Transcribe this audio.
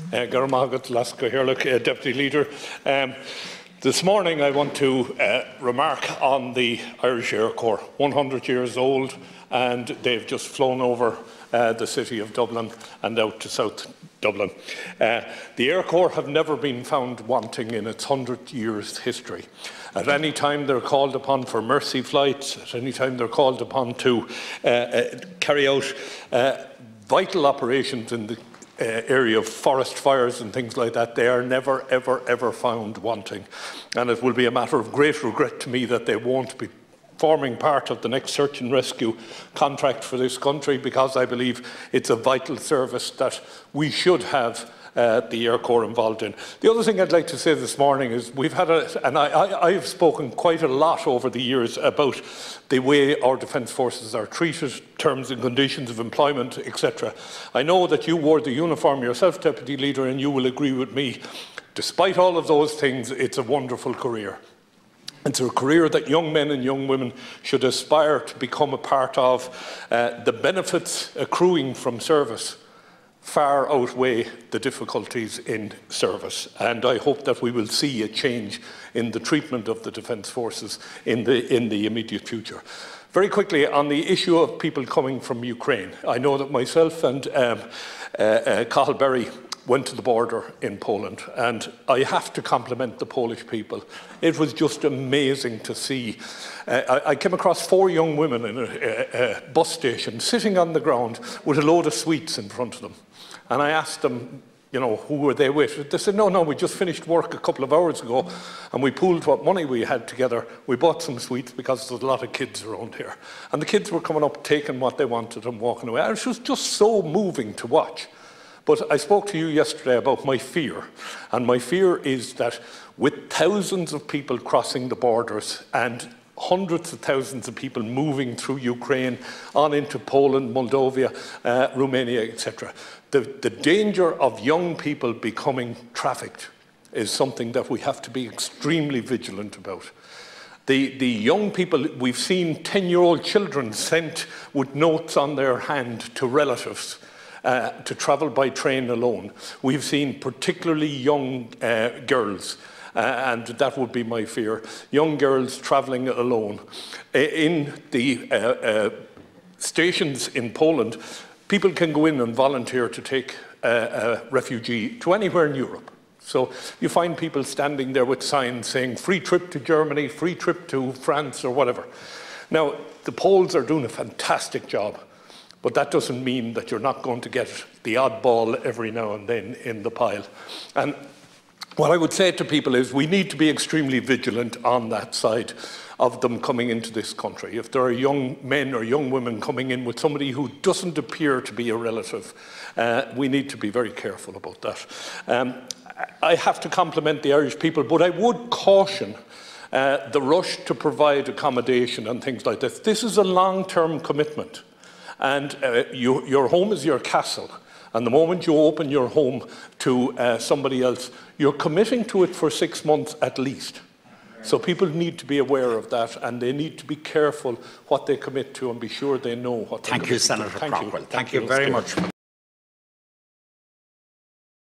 Garamagat Laska Herlock, Deputy Leader. This morning I want to remark on the Irish Air Corps, 100 years old, and they've just flown over the city of Dublin and out to South Dublin. The Air Corps have never been found wanting in its 100 years history. At any time they're called upon for mercy flights, at any time they're called upon to carry out vital operations in the area of forest fires and things like that, they are never, ever found wanting. And it will be a matter of great regret to me that they won't be forming part of the next search and rescue contract for this country, because I believe it's a vital service that we should have the Air Corps involved in. The other thing I'd like to say this morning is we've had I've spoken quite a lot over the years about the way our Defence Forces are treated, terms and conditions of employment, etc. I know that you wore the uniform yourself, Deputy Leader, and you will agree with me. Despite all of those things, it's a wonderful career. It's a career that young men and young women should aspire to become a part of. The benefits accruing from service far outweigh the difficulties in service, and I hope that we will see a change in the treatment of the Defence Forces in the immediate future. Very quickly, on the issue of people coming from Ukraine, I know that myself and Cathal Berry went to the border in Poland, and I have to compliment the Polish people. It was just amazing to see. I came across 4 young women in a bus station sitting on the ground with a load of sweets in front of them. And I asked them, you know, who were they with? They said, no, we just finished work a couple of hours ago and we pooled what money we had together. We bought some sweets because there's a lot of kids around here. And the kids were coming up, taking what they wanted and walking away. And it was just so moving to watch. But I spoke to you yesterday about my fear. And my fear is that with thousands of people crossing the borders and hundreds of thousands of people moving through Ukraine on into Poland, Moldova, Romania, etc., the danger of young people becoming trafficked is something that we have to be extremely vigilant about. The young people, we've seen 10-year-old children sent with notes on their hand to relatives to travel by train alone. We've seen particularly young girls, and that would be my fear, young girls travelling alone. In the stations in Poland, people can go in and volunteer to take a refugee to anywhere in Europe. So you find people standing there with signs saying free trip to Germany, free trip to France or whatever. Now, the Poles are doing a fantastic job, but that doesn't mean that you're not going to get the oddball every now and then in the pile. And what I would say to people is we need to be extremely vigilant on that side of them coming into this country. If there are young men or young women coming in with somebody who doesn't appear to be a relative, we need to be very careful about that. I have to compliment the Irish people, but I would caution the rush to provide accommodation and things like this. This is a long-term commitment, and your home is your castle. And the moment you open your home to somebody else, you're committing to it for 6 months at least. So people need to be aware of that, and they need to be careful what they commit to and be sure they know what they commit to. Thank you, Senator Craughwell. Thank you very much.